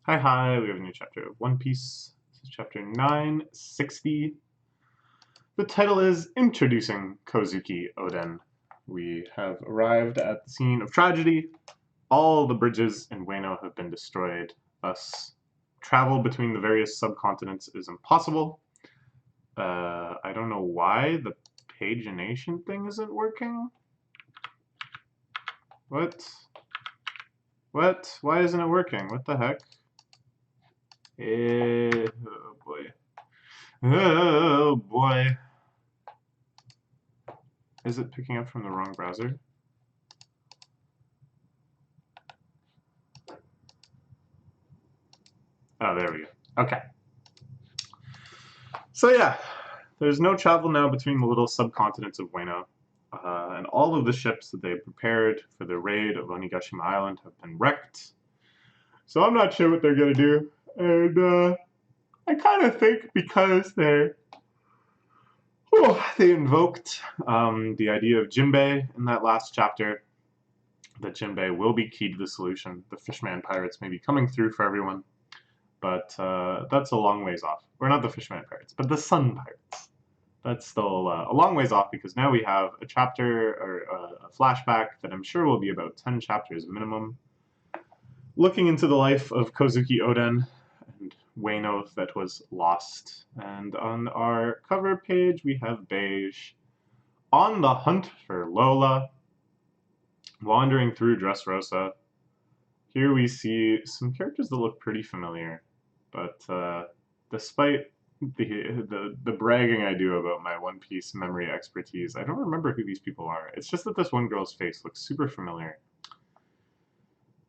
Hi, we have a new chapter of One Piece. This is chapter 960. The title is Introducing Kozuki Oden. We have arrived at the scene of tragedy. All the bridges in Wano have been destroyed, thus travel between the various subcontinents is impossible. I don't know why the pagination thing isn't working. What? Why isn't it working? What the heck? Oh boy. Oh boy. Is it picking up from the wrong browser? Oh, there we go. Okay. So yeah, there's no travel now between the little subcontinents of Wano. And all of the ships that they prepared for the raid of Onigashima Island have been wrecked. So I'm not sure what they're going to do. And I kind of think because they invoked the idea of Jinbei in that last chapter, that Jinbei will be key to the solution. The Fishman pirates may be coming through for everyone, but that's a long ways off. Or not the Fishman pirates, but the Sun pirates. That's still a long ways off because now we have a chapter or a flashback that I'm sure will be about 10 chapters minimum, looking into the life of Kozuki Oden and Wano that was lost. And on our cover page we have Beige on the hunt for Lola, wandering through Dressrosa. Here we see some characters that look pretty familiar, but despite the bragging I do about my One Piece memory expertise, I don't remember who these people are. It's just that this one girl's face looks super familiar.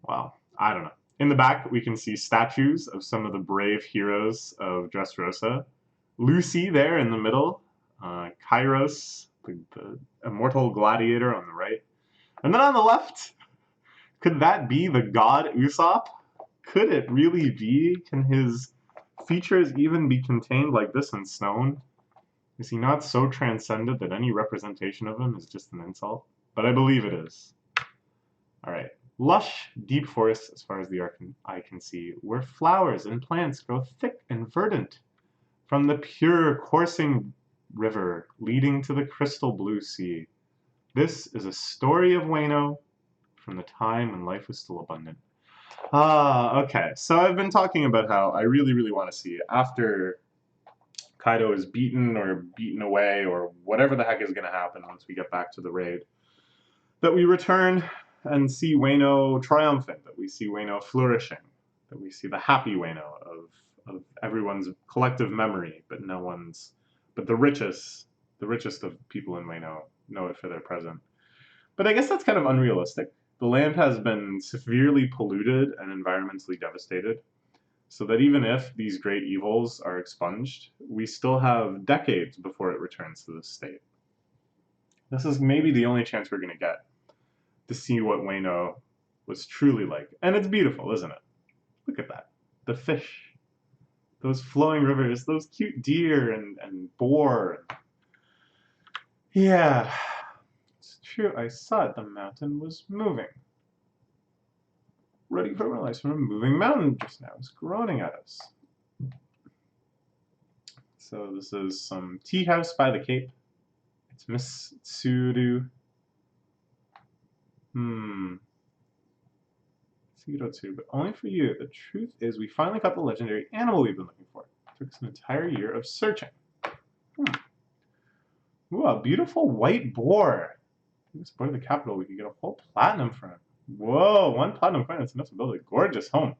Well, I don't know. In the back, we can see statues of some of the brave heroes of Dressrosa. Lucy there in the middle, Kairos, the immortal gladiator on the right. And then on the left, could that be the god Usopp? Could it really be? Can his features even be contained like this in stone? Is he not so transcendent that any representation of him is just an insult? But I believe it is. Alright. Lush, deep forests as far as the eye can see, where flowers and plants grow thick and verdant. From the pure coursing river leading to the crystal blue sea. This is a story of Wano from the time when life was still abundant. Okay. So I've been talking about how I really want to see after Kaido is beaten or beaten away or whatever the heck is going to happen once we get back to the raid, that we return and see Wano triumphant, that we see Wano flourishing, that we see the happy Wano of everyone's collective memory, but the richest of people in Wano know it for their present. But I guess that's kind of unrealistic. The land has been severely polluted and environmentally devastated, so that even if these great evils are expunged, we still have decades before it returns to this state. This is maybe the only chance we're going to get to see what Wano was truly like. And it's beautiful, isn't it? Look at that. The fish, those flowing rivers, those cute deer and boar. Yeah, it's true. I saw it. The mountain was moving. Ready for my life from a moving mountain just now. It's groaning at us. So this is some tea house by the Cape. It's Miss Tsuru. Tsu, but only for you. The truth is, we finally got the legendary animal we've been looking for. It took us an entire year of searching. Ooh, a beautiful white boar. If this boar to the capital, we could get a whole platinum from it. Whoa, 1 platinum coin, that's enough to build a gorgeous home.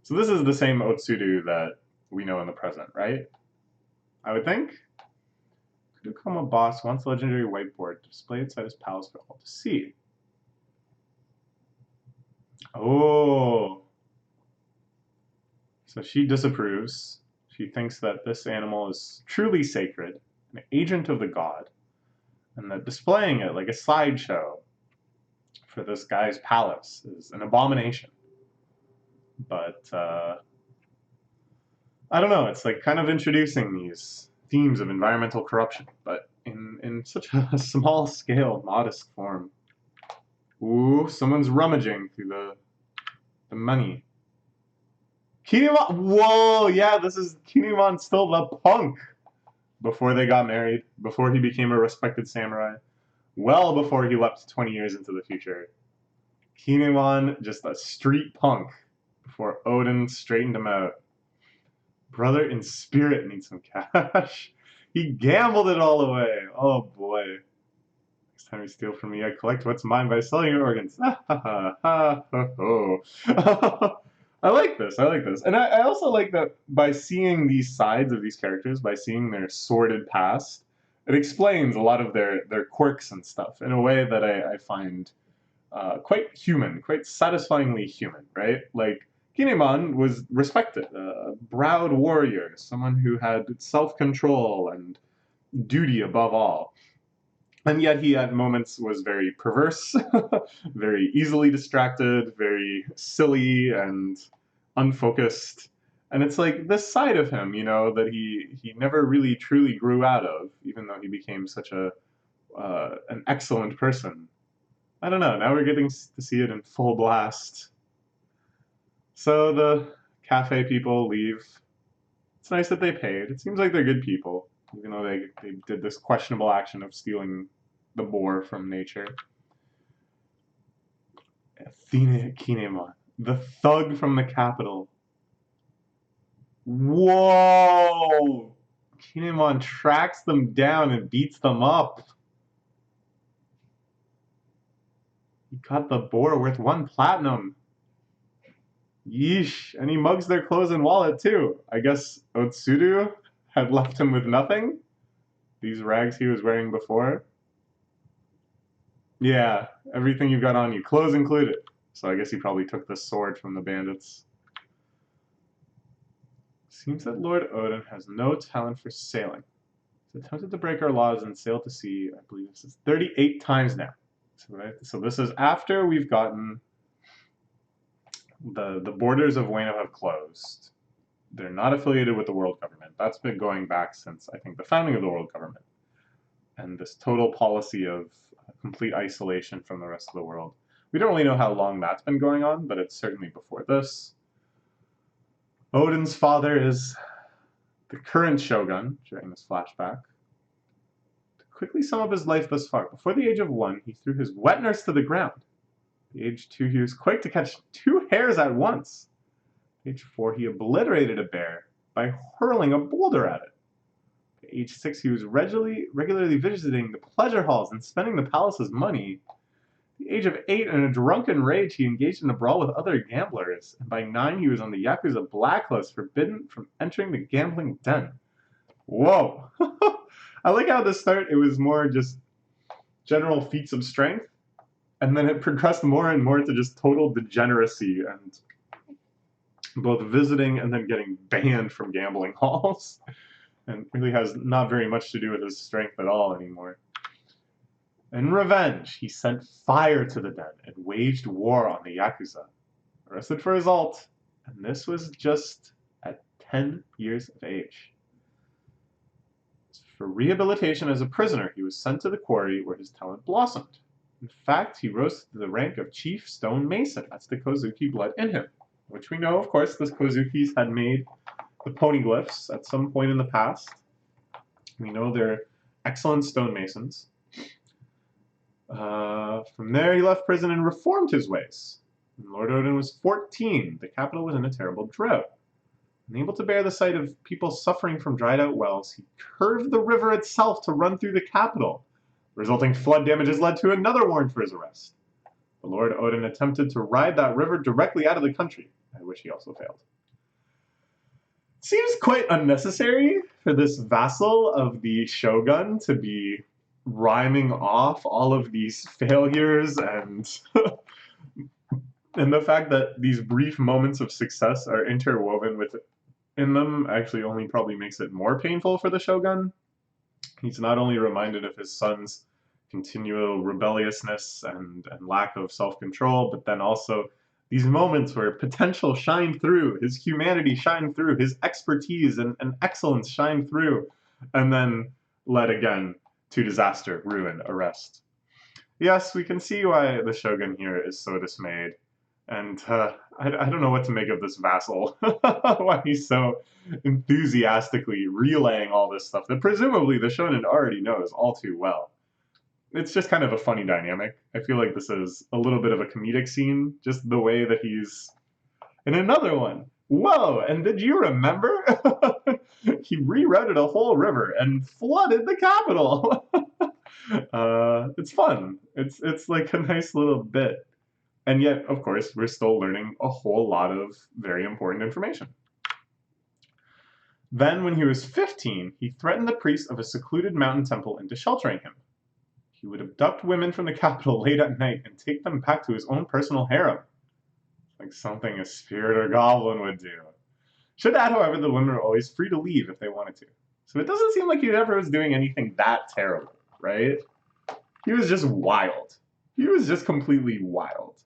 So this is the same Otsuru that we know in the present, right? I would think. Kudokama boss wants the legendary whiteboard to display inside his palace for all to see. Oh. So she disapproves. She thinks that this animal is truly sacred, an agent of the god, and that displaying it like a sideshow for this guy's palace is an abomination. But I don't know, it's like kind of introducing these themes of environmental corruption, but in such a small scale, modest form. Ooh, someone's rummaging through the money. Kinemon, whoa, yeah, this is Kinemon still the punk before they got married, before he became a respected samurai, well before he leapt 20 years into the future. Kinemon, just a street punk before Odin straightened him out. Brother in spirit needs some cash. He gambled it all away. Oh boy. Next time you steal from me, I collect what's mine by selling your organs. I like this. I like this. And I also like that by seeing these sides of these characters, by seeing their sordid past, it explains a lot of their quirks and stuff in a way that I find quite human, quite satisfyingly human, right? Like, Kinemon was respected, a browed warrior, someone who had self-control and duty above all. And yet he at moments was very perverse, very easily distracted, very silly and unfocused. And it's like this side of him, that he never really truly grew out of, even though he became such an excellent person. I don't know. Now we're getting to see it in full blast. So the cafe people leave. It's nice that they paid. It seems like they're good people, even though they did this questionable action of stealing the boar from nature. Athena Kinemon, the thug from the capital. Whoa! Kinemon tracks them down and beats them up. He got the boar worth 1 platinum. Yeesh, and he mugs their clothes and wallet too. I guess Otsuru had left him with nothing? These rags he was wearing before? Yeah, everything you've got on you, clothes included. So I guess he probably took the sword from the bandits. Seems that Lord Odin has no talent for sailing. He's attempted to break our laws and sail to sea, I believe this is 38 times now. So this is after we've gotten the borders of Wano have closed. They're not affiliated with the world government. That's been going back since, I think, the founding of the world government. And this total policy of complete isolation from the rest of the world. We don't really know how long that's been going on, but it's certainly before this. Odin's father is the current shogun during this flashback. To quickly sum up his life thus far, before the age of 1, he threw his wet nurse to the ground. At age 2, he was quick to catch 2 hares at once. At age 4, he obliterated a bear by hurling a boulder at it. At age 6, he was regularly visiting the pleasure halls and spending the palace's money. At the age of 8, in a drunken rage, he engaged in a brawl with other gamblers, and by 9, he was on the Yakuza blacklist, forbidden from entering the gambling den. Whoa! I like how at the start it was more just general feats of strength, and then it progressed more and more to just total degeneracy and both visiting and then getting banned from gambling halls. And really has not very much to do with his strength at all anymore. In revenge, he sent fire to the den and waged war on the Yakuza. Arrested for assault, and this was just at 10 years of age. For rehabilitation as a prisoner, he was sent to the quarry where his talent blossomed. In fact, he rose to the rank of Chief Stone Mason. That's the Kozuki blood in him, which we know, of course, the Kozukis had made the poneglyphs at some point in the past. We know they're excellent stonemasons. From there, he left prison and reformed his ways. When Lord Odin was 14, the capital was in a terrible drought. Unable to bear the sight of people suffering from dried-out wells, he curved the river itself to run through the capital. Resulting flood damages led to another warrant for his arrest. The Lord Odin attempted to ride that river directly out of the country, at which he also failed. Seems quite unnecessary for this vassal of the shogun to be rhyming off all of these failures and and the fact that these brief moments of success are interwoven within them actually only probably makes it more painful for the shogun. He's not only reminded of his son's continual rebelliousness and lack of self-control, but then also these moments where potential shined through, his humanity shined through, his expertise and excellence shined through, and then led again to disaster, ruin, arrest. Yes, we can see why the shogun here is so dismayed. And I don't know what to make of this vassal. Why he's so enthusiastically relaying all this stuff that presumably the shonen already knows all too well. It's just kind of a funny dynamic. I feel like this is a little bit of a comedic scene, just the way that he's in another one. Whoa, and did you remember? He rerouted a whole river and flooded the capital. It's fun. It's like a nice little bit. And yet, of course, we're still learning a whole lot of very important information. Then, when he was 15, he threatened the priest of a secluded mountain temple into sheltering him. He would abduct women from the capital late at night and take them back to his own personal harem. Like something a spirit or goblin would do. Should add, however, the women were always free to leave if they wanted to. So it doesn't seem like he ever was doing anything that terrible, right? He was just wild. He was just completely wild.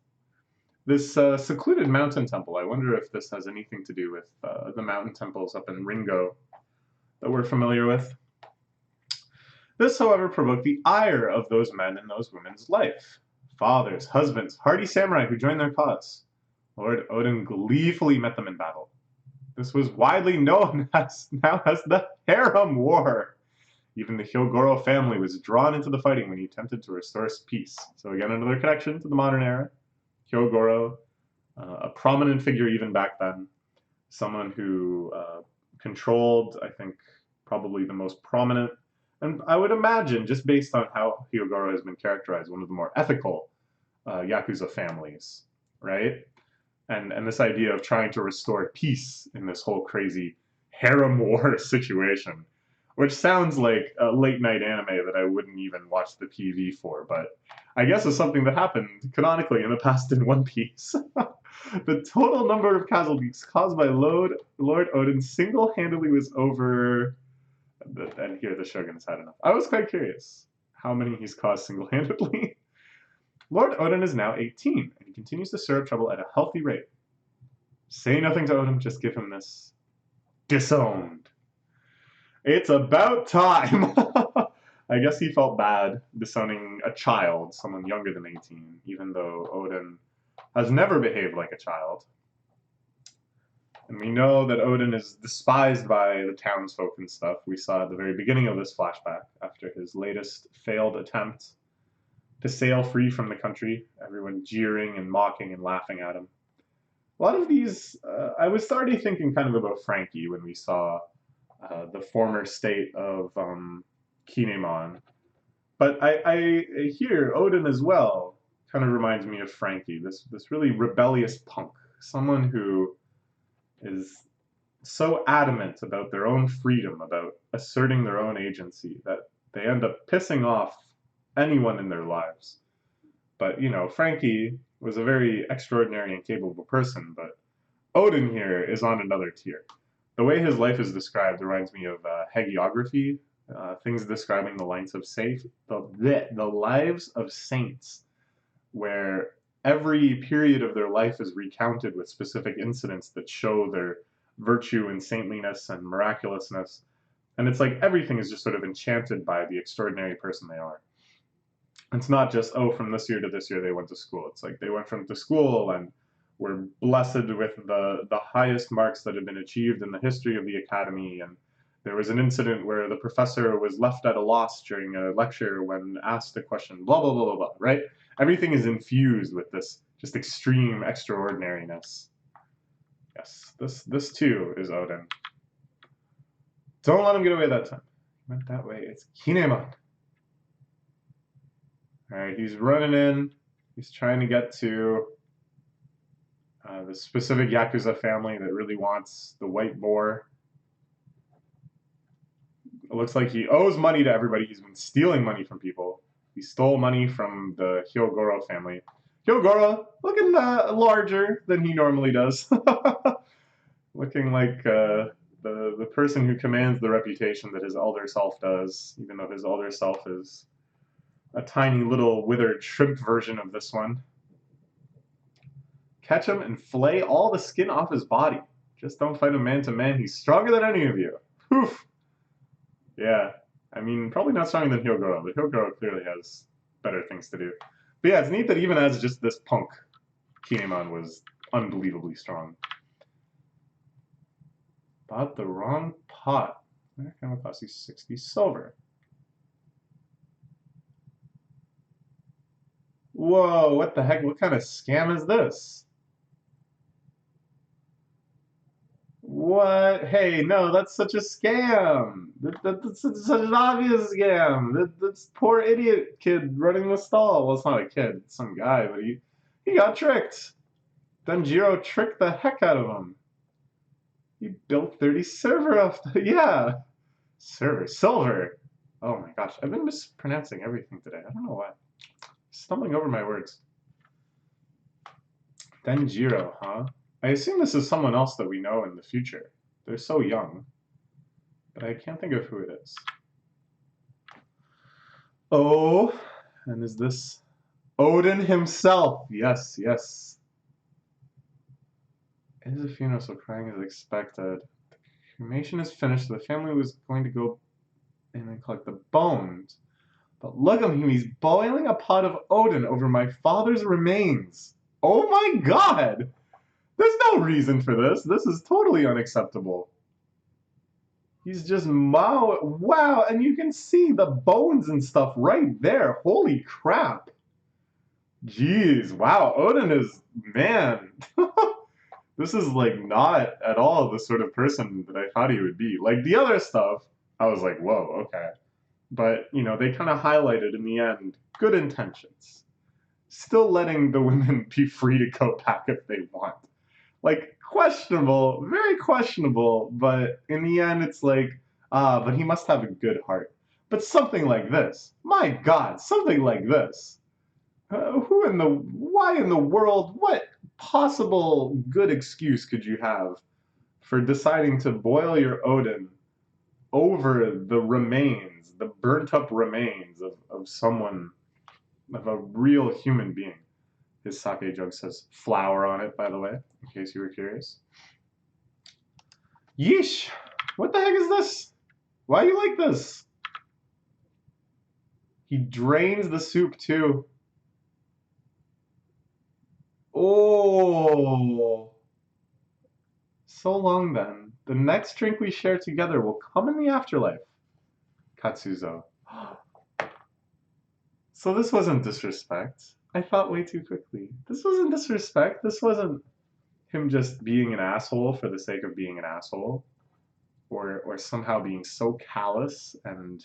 This secluded mountain temple, I wonder if this has anything to do with the mountain temples up in Ringo that we're familiar with. This, however, provoked the ire of those men in those women's life. Fathers, husbands, hardy samurai who joined their cause. Lord Odin gleefully met them in battle. This was widely known now as the Harem War. Even the Hyogoro family was drawn into the fighting when he attempted to restore peace. So again, another connection to the modern era. Hyogoro, a prominent figure even back then, someone who controlled, I think, probably the most prominent, and I would imagine, just based on how Hyogoro has been characterized, one of the more ethical Yakuza families, right? And this idea of trying to restore peace in this whole crazy harem war situation, which sounds like a late night anime that I wouldn't even watch the PV for, but I guess is something that happened canonically in the past in One Piece. The total number of casualties caused by Lord Odin single-handedly was over, and here the Shogun has had enough. I was quite curious how many he's caused single-handedly. Lord Odin is now 18, and he continues to stir up trouble at a healthy rate. Say nothing to Odin, just give him this. Disowned. It's about time! I guess he felt bad disowning a child, someone younger than 18, even though Odin has never behaved like a child. And we know that Odin is despised by the townsfolk and stuff. We saw at the very beginning of this flashback, after his latest failed attempt to sail free from the country, everyone jeering and mocking and laughing at him. A lot of these, I was already thinking kind of about Frankie when we saw the former state of Kinemon. But I hear Odin as well kind of reminds me of Frankie, this really rebellious punk, someone who is so adamant about their own freedom, about asserting their own agency, that they end up pissing off anyone in their lives. But, you know, Frankie was a very extraordinary and capable person, but Odin here is on another tier. The way his life is described reminds me of hagiography, things describing the lives of the lives of saints, where every period of their life is recounted with specific incidents that show their virtue and saintliness and miraculousness. And it's like everything is just sort of enchanted by the extraordinary person they are. It's not just, oh, from this year to this year they went to school. It's like they went from to school and were blessed with the highest marks that had been achieved in the history of the academy. And there was an incident where the professor was left at a loss during a lecture when asked a question, blah, blah, blah, blah, blah, right? Everything is infused with this just extreme extraordinariness. Yes, this too is Odin. Don't let him get away that time. He went that way. It's Kinemon. Alright, he's running in. He's trying to get to the specific Yakuza family that really wants the white boar. It looks like he owes money to everybody. He's been stealing money from people. He stole money from the Hyogoro family. Hyogoro looking larger than he normally does. Looking like the person who commands the reputation that his elder self does, even though his elder self is a tiny little withered shrimp version of this one. Catch him and flay all the skin off his body. Just don't fight him man to man. He's stronger than any of you. Poof. Yeah. I mean, probably not stronger than Hyogoro, but Hyogoro clearly has better things to do. But yeah, it's neat that even as just this punk Kinemon was unbelievably strong. Bought the wrong pot. That kind of cost you 60 silver. Whoa, what the heck? What kind of scam is this? What? Hey, no, that's such a scam. That's such an obvious scam. That's poor idiot kid running the stall. Well, it's not a kid, it's some guy, but he got tricked. Denjiro tricked the heck out of him. He built 30 silver off the, yeah. Silver. Oh my gosh, I've been mispronouncing everything today. I don't know why. Stumbling over my words. Denjiro, huh? I assume this is someone else that we know in the future. They're so young. But I can't think of who it is. Oh, and is this Odin himself? Yes, yes. It is a funeral, so crying is expected. The cremation is finished, so the family was going to go in and collect the bones. But look at him, he's boiling a pot of Odin over my father's remains. Oh my god! There's no reason for this. This is totally unacceptable. He's just wow, and you can see the bones and stuff right there. Holy crap. Jeez, wow, Odin is, man. This is like not at all the sort of person that I thought he would be. Like the other stuff, I was like, whoa, okay. But, you know, they kind of highlighted in the end good intentions. Still letting the women be free to go back if they want. Like, questionable, very questionable, but in the end it's like, but he must have a good heart. But something like this, my God, something like this. Why in the world, what possible good excuse could you have for deciding to boil your Odin over the remains, the burnt up remains of someone, of a real human being? His sake jug says flour on it, by the way, in case you were curious. Yeesh! What the heck is this? Why do you like this? He drains the soup too. Oh! So long then. The next drink we share together will come in the afterlife. Katsuzo. So this wasn't disrespect. I thought way too quickly. This wasn't disrespect. This wasn't him just being an asshole for the sake of being an asshole. Or somehow being so callous and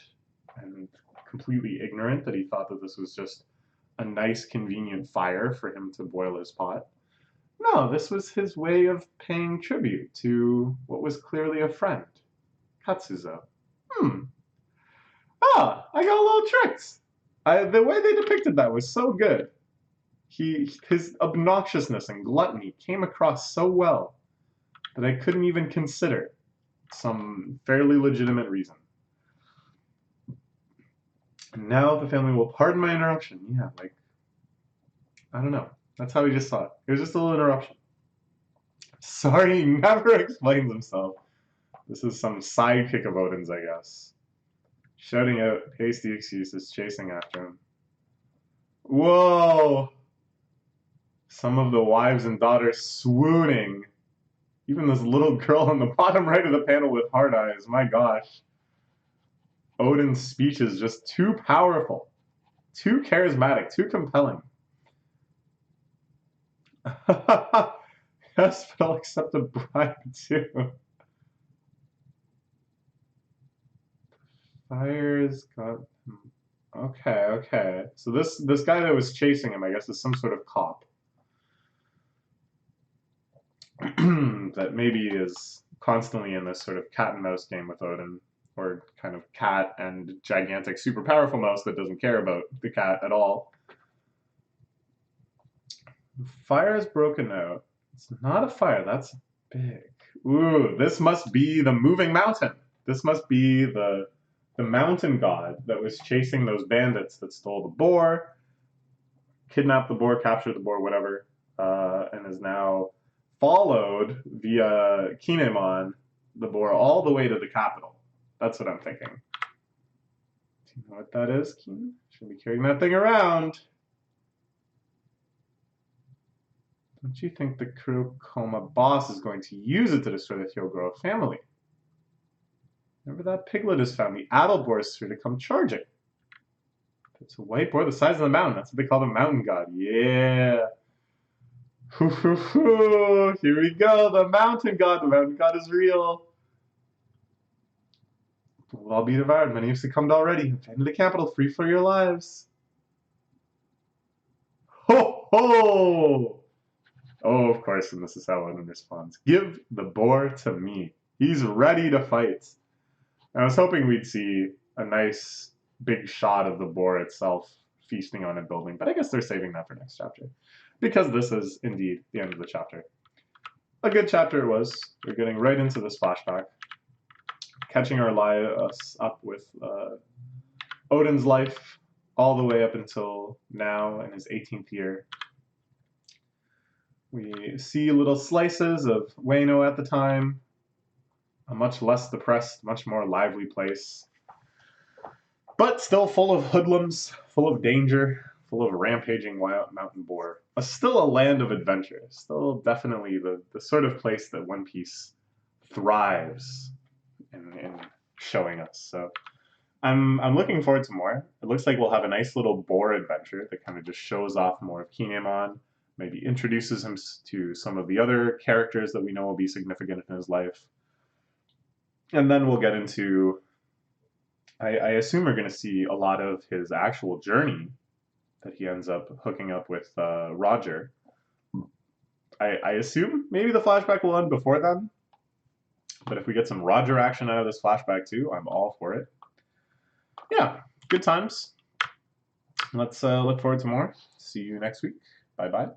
completely ignorant that he thought that this was just a nice, convenient fire for him to boil his pot. No, this was his way of paying tribute to what was clearly a friend, Katsuzo. Ah, I got a little tricked. The way they depicted that was so good. His obnoxiousness and gluttony came across so well that I couldn't even consider some fairly legitimate reason. And now the family will pardon my interruption. Yeah, like, I don't know. That's how he just saw it. It was just a little interruption. Sorry, he never explains himself. This is some sidekick of Odin's, I guess. Shouting out hasty excuses, chasing after him. Whoa! Some of the wives and daughters swooning. Even this little girl on the bottom right of the panel with hard eyes. My gosh. Odin's speech is just too powerful, too charismatic, too compelling. Yes, but I'll accept a bribe too. Fire's got... Okay, okay. So this guy that was chasing him, I guess, is some sort of cop. That maybe is constantly in this sort of cat and mouse game with Odin, or kind of cat and gigantic super powerful mouse that doesn't care about the cat at all. Fire is broken out. It's not a fire, that's big. Ooh, this must be the moving mountain. This must be the mountain god that was chasing those bandits that stole the boar, kidnapped the boar, captured the boar, whatever, and is now followed via Kinemon, the boar, all the way to the capital. That's what I'm thinking. Do you know what that is, Keen? Should be carrying that thing around. Don't you think the Kurokoma boss is going to use it to destroy the Hyogoro family? Remember that piglet has found the Adelboar sphere to come charging. It's a white boar the size of the mountain. That's what they call the mountain god. Yeah. Hoo, hoo, hoo. Here we go. The mountain god. The mountain god is real. We'll all be devoured. Many have succumbed already. Abandon the capital. Free for your lives. Ho ho! Oh, of course, and this is how Odin responds. Give the boar to me. He's ready to fight. I was hoping we'd see a nice big shot of the boar itself feasting on a building, but I guess they're saving that for next chapter. Because this is indeed the end of the chapter. A good chapter it was. We're getting right into this flashback. Catching us up with Odin's life all the way up until now in his 18th year. We see little slices of Wano at the time, a much less depressed, much more lively place, but still full of hoodlums, full of danger, full of rampaging wild mountain boar. Still a land of adventure, still definitely the sort of place that One Piece thrives in showing us. So I'm looking forward to more. It looks like we'll have a nice little boar adventure that kind of just shows off more of Kinemon, maybe introduces him to some of the other characters that we know will be significant in his life. And then we'll get into, I assume we're going to see a lot of his actual journey that he ends up hooking up with Roger. I assume maybe the flashback will end before then. But if we get some Roger action out of this flashback too, I'm all for it. Yeah, good times. Let's look forward to more. See you next week. Bye-bye.